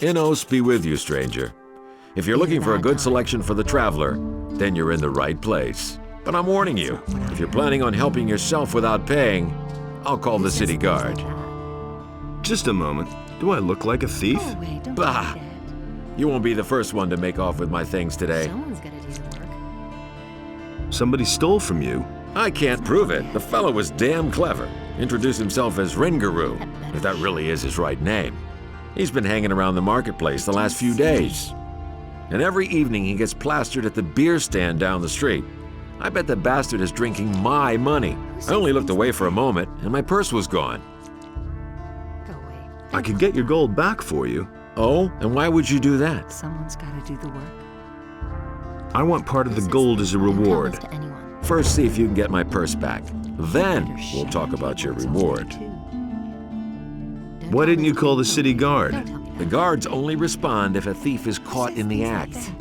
Innos be with you, stranger. If you're looking for a good selection for the traveler, then you're in the right place. But I'm warning you, if you're planning on helping yourself without paying, I'll call the city guard. Just a moment. Do I look like a thief? Bah! You won't be the first one to make off with my things today. Someone's gotta do the work. Somebody stole from you. I can't prove it. The fellow was damn clever. Introduced himself as Ringaroo, if that really is his right name. He's been hanging around the marketplace the last few days. And every evening he gets plastered at the beer stand down the street. I bet the bastard is drinking my money. I only looked away for a moment, and my purse was gone. Go away. I could get your gold back for you. Oh? And why would you do that? Someone's gotta do the work. I want part of the gold as a reward. Tell this to anyone. First, see if you can get my purse back. Then, we'll talk about your reward. Why didn't you call the city guard? The guards only respond if a thief is caught in the act.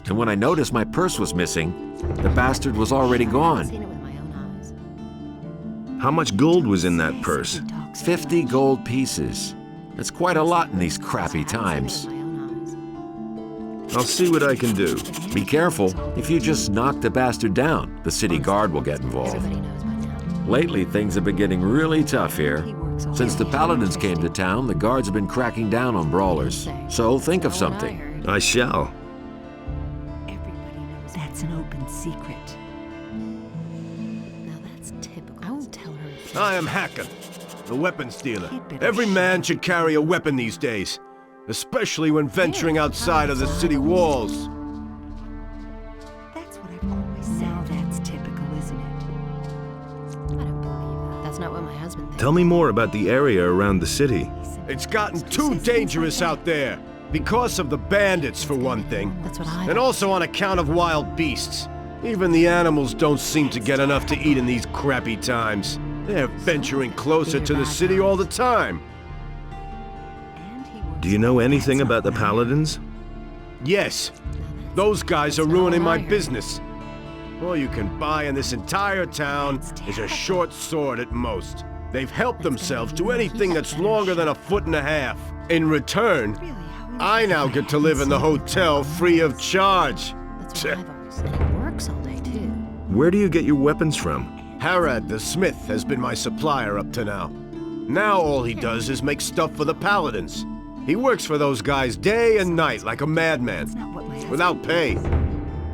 And when I noticed my purse was missing, the bastard was already gone. Seen it with my own eyes. How much gold was in that purse? 50 gold pieces. That's quite a lot in these crappy times. I'll see what I can do. Be careful. If you just knock the bastard down, the city guard will get involved. Everybody knows by now. Lately, things have been getting really tough here. Since the paladins came to town, the guards have been cracking down on brawlers. So think of something. I shall. Everybody knows that's an open secret. Now that's typical. I won't tell her. I am Hacker, the weapons dealer. Every man should carry a weapon these days, especially when venturing outside of the city walls. That's what I've always said. Now that's typical, isn't it? I don't believe that. That's not what my husband thinks. Tell me more about the area around the city. It's gotten too dangerous out there, because of the bandits for one thing, That's what I and also on account of wild beasts. Even the animals don't seem to get enough to eat in these crappy times. They're venturing closer to the city all the time. Do you know anything about the paladins? Yes, those guys are ruining my business. All you can buy in this entire town is a short sword at most. They've helped themselves to anything that's longer than a foot and a half. In return, I now get to live in the hotel free of charge. That's what I've always said. It works all day, too. Where do you get your weapons from? Harad the smith has been my supplier up to now. Now all he does is make stuff for the paladins. He works for those guys day and night like a madman, without pay.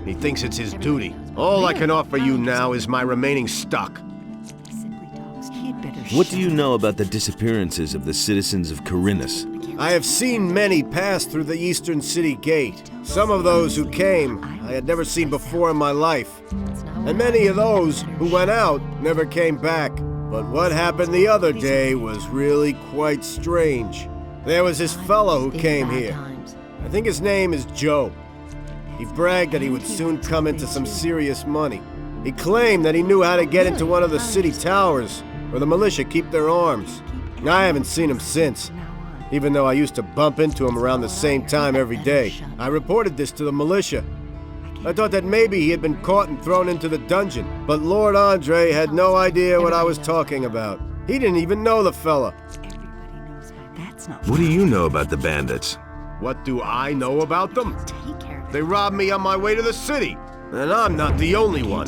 He thinks it's his duty. All I can offer you now is my remaining stock. What do you know about the disappearances of the citizens of Khorinis? I have seen many pass through the eastern city gate. Some of those who came I had never seen before in my life. And many of those who went out never came back. But what happened the other day was really quite strange. There was this fellow who came here. I think his name is Joe. He bragged that he would soon come into some serious money. He claimed that he knew how to get into one of the city towers, where the militia keep their arms. I haven't seen him since, even though I used to bump into him around the same time every day. I reported this to the militia. I thought that maybe he had been caught and thrown into the dungeon, but Lord Andre had no idea what I was talking about. He didn't even know the fella. What do you know about the bandits? What do I know about them? They robbed me on my way to the city, and I'm not the only one.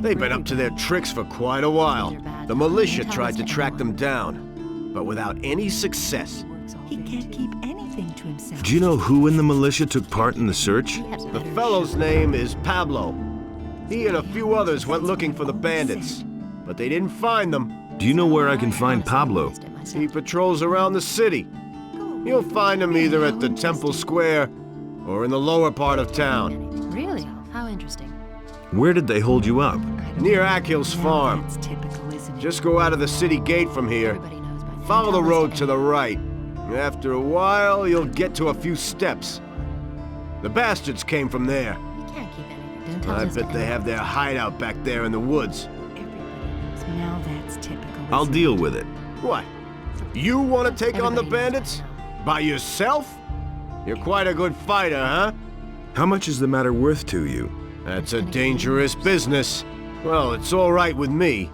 They've been up to their tricks for quite a while. The militia tried to track them down, but without any success. He can't keep anything to himself. Do you know who in the militia took part in the search? The fellow's name is Pablo. He and a few others went looking for the bandits, but they didn't find them. Do you know where I can find Pablo? He patrols around the city. You'll find him either at the Temple Square or in the lower part of town. Really? How interesting. Where did they hold you up? Near Akhil's farm. That's typical, isn't it? Just go out of the city gate from here. Everybody knows by now. Follow the Tell this road to to the anyone. right. After a while, you'll get to a few steps. The bastards came from there. You can't keep anything. Don't tell I this to bet they anyone. have their hideout back there in the woods. Everybody knows. Now that's typical. I'll isn't deal it? with it. What? You want to take on the Everybody knows bandits? by now. By yourself? You're quite a good fighter, huh? How much is the matter worth to you? That's a dangerous business. Well, it's all right with me.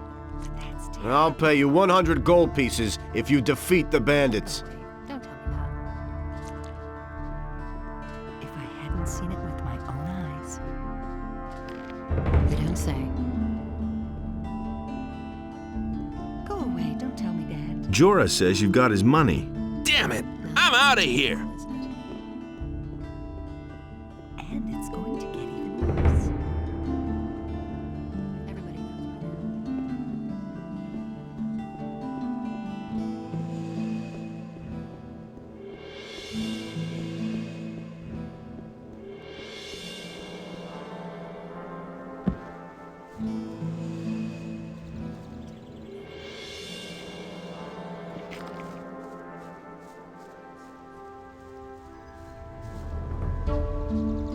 That's typical. I'll pay you 100 gold pieces if you defeat the bandits. Don't tell me that. haven't seen it with my own eyes. You don't say. Go away, don't tell me, Dad. Jorah says you've got his money. Damn it! I'm out of here! And it's going to get even worse. Everybody knows by now.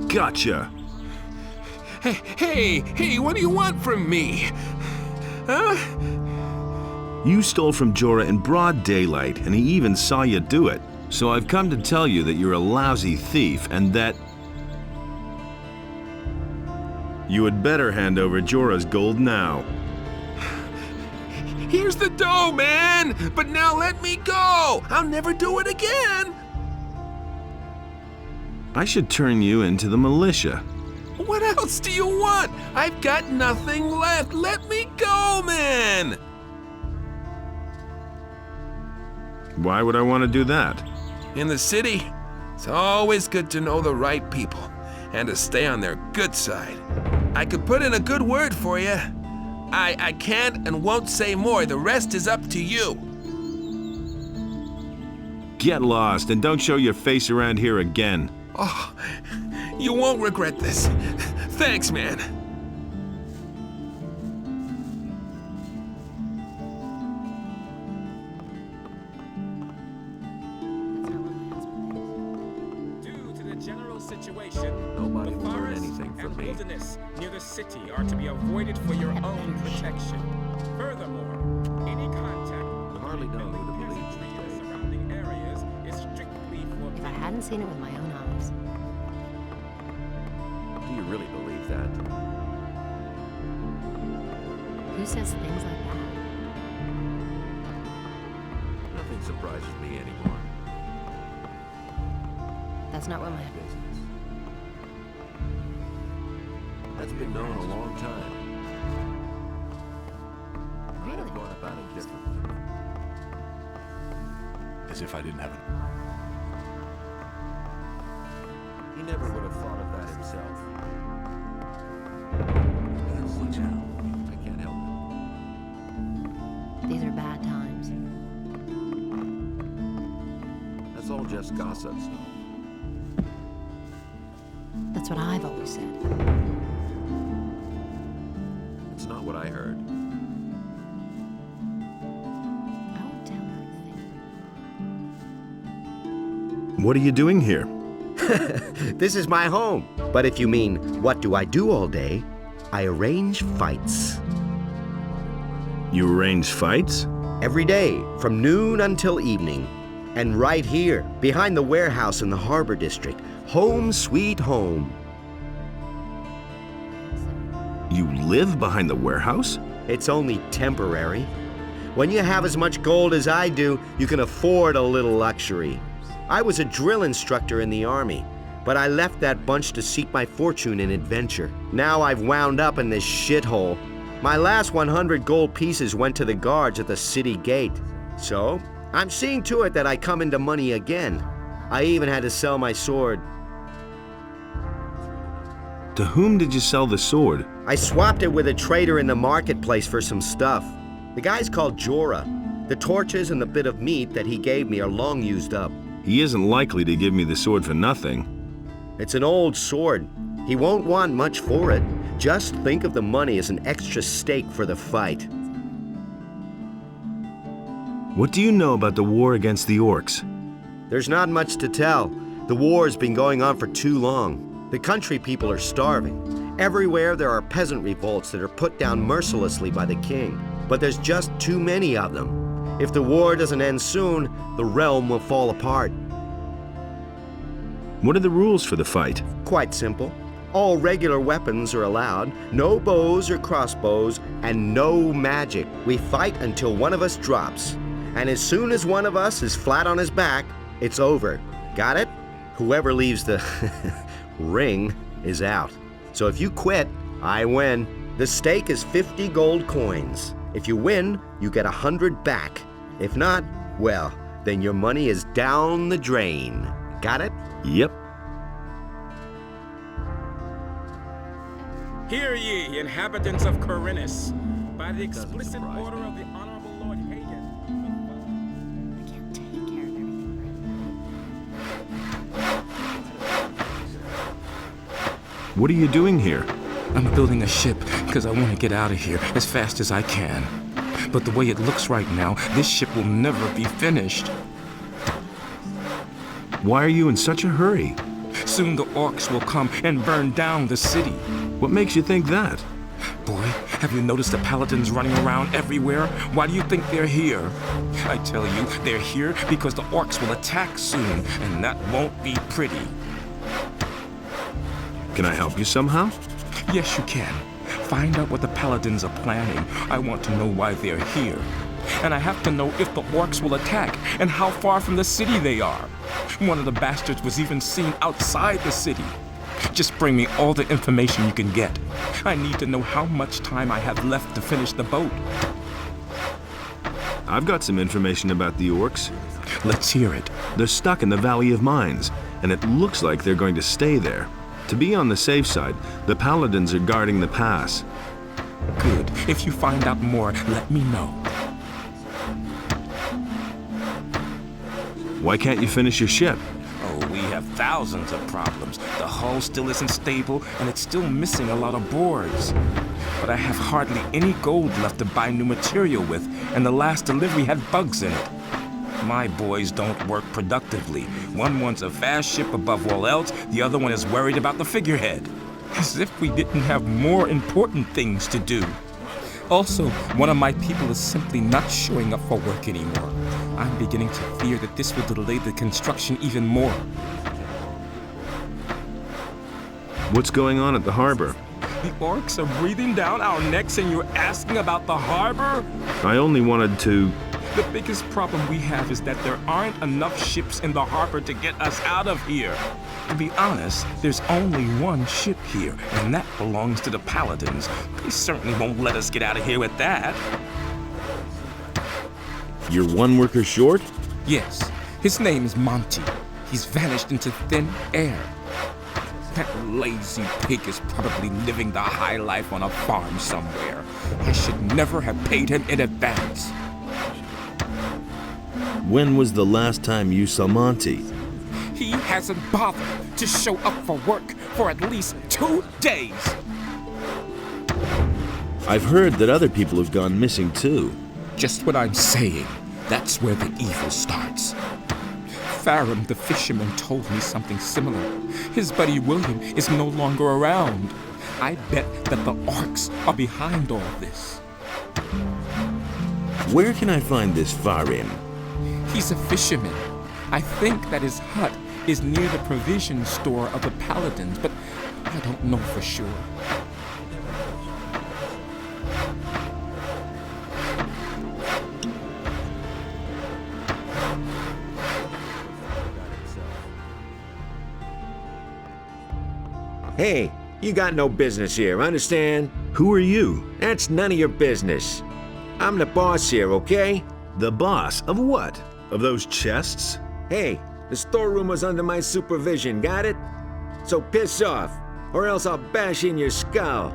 Gotcha! Hey, what do you want from me? Huh? You stole from Jorah in broad daylight, and he even saw you do it. So I've come to tell you that you're a lousy thief, and that you had better hand over Jorah's gold now. Here's the dough, man! But now let me go! I'll never do it again! I should turn you into the militia. What else do you want? I've got nothing left. Let me go, man! Why would I want to do that? In the city, it's always good to know the right people and to stay on their good side. I could put in a good word for you. I can't and won't say more. The rest is up to you. Get lost and don't show your face around here again. Oh, you won't regret this. Thanks, man. Due to the general situation, Nobody the will learn forest anything from and me. wilderness near the city are to be avoided for your own protection. Furthermore, any contact with hardly know who to believe peasantry in the these days. surrounding areas is strictly If I forbidden. hadn't seen it with my own eyes. Do you really believe that? Who says things like that? Nothing surprises me anymore. That's not what my... Business. That's been known a long time. I'd have gone about it differently. As if I didn't have it. He never would have thought of that himself. Watch out. I can't help it. These are bad times. That's all just gossip. That's what I've always said. It's not what I heard. I won't tell her anything. What are you doing here? This is my home. But if you mean, what do I do all day? I arrange fights. You arrange fights? Every day, from noon until evening. And right here, behind the warehouse in the Harbor District. Home sweet home. You live behind the warehouse? It's only temporary. When you have as much gold as I do, you can afford a little luxury. I was a drill instructor in the army, but I left that bunch to seek my fortune in adventure. Now I've wound up in this shithole. My last 100 gold pieces went to the guards at the city gate. So, I'm seeing to it that I come into money again. I even had to sell my sword. To whom did you sell the sword? I swapped it with a trader in the marketplace for some stuff. The guy's called Jorah. The torches and the bit of meat that he gave me are long used up. He isn't likely to give me the sword for nothing. It's an old sword. He won't want much for it. Just think of the money as an extra stake for the fight. What do you know about the war against the orcs? There's not much to tell. The war's been going on for too long. The country people are starving. Everywhere there are peasant revolts that are put down mercilessly by the king. But there's just too many of them. If the war doesn't end soon, the realm will fall apart. What are the rules for the fight? Quite simple. All regular weapons are allowed, no bows or crossbows, and no magic. We fight until one of us drops. And as soon as one of us is flat on his back, it's over. Got it? Whoever leaves the ring is out. So if you quit, I win. The stake is 50 gold coins. If you win, you get 100 back. If not, well, then your money is down the drain. Got it? Yep. Hear ye, inhabitants of Khorinis, by the explicit order of the Honorable Lord Hagen. I can't take care of everything. What are you doing here? I'm building a ship because I want to get out of here as fast as I can. But the way it looks right now, this ship will never be finished. Why are you in such a hurry? Soon the orcs will come and burn down the city. What makes you think that? Boy, have you noticed the paladins running around everywhere? Why do you think they're here? I tell you, they're here because the orcs will attack soon, and that won't be pretty. Can I help you somehow? Yes, you can. Find out what the paladins are planning. I want to know why they're here. And I have to know if the orcs will attack and how far from the city they are. One of the bastards was even seen outside the city. Just bring me all the information you can get. I need to know how much time I have left to finish the boat. I've got some information about the orcs. Let's hear it. They're stuck in the Valley of Mines, and it looks like they're going to stay there. To be on the safe side, the paladins are guarding the pass. Good. If you find out more, let me know. Why can't you finish your ship? Oh, we have thousands of problems. The hull still isn't stable, and it's still missing a lot of boards. But I have hardly any gold left to buy new material with, and the last delivery had bugs in it. My boys don't work productively. One wants a fast ship above all else, the other one is worried about the figurehead. As if we didn't have more important things to do. Also, one of my people is simply not showing up for work anymore. I'm beginning to fear that this will delay the construction even more. What's going on at the harbor? The orcs are breathing down our necks and you're asking about the harbor? I only wanted to... The biggest problem we have is that there aren't enough ships in the harbor to get us out of here. To be honest, there's only one ship here, and that belongs to the Paladins. They certainly won't let us get out of here with that. You're one worker short? Yes, his name is Monty. He's vanished into thin air. That lazy pig is probably living the high life on a farm somewhere. I should never have paid him in advance. When was the last time you saw Monty? He hasn't bothered to show up for work for at least 2 days. I've heard that other people have gone missing too. Just what I'm saying. That's where the evil starts. Farum the fisherman told me something similar. His buddy William is no longer around. I bet that the orcs are behind all this. Where can I find this Farum? He's a fisherman. I think that his hut is near the provision store of the Paladins, but I don't know for sure. Hey, you got no business here, understand? Who are you? That's none of your business. I'm the boss here, okay? The boss of what? Of those chests? Hey, the storeroom was under my supervision, got it? So piss off, or else I'll bash in your skull.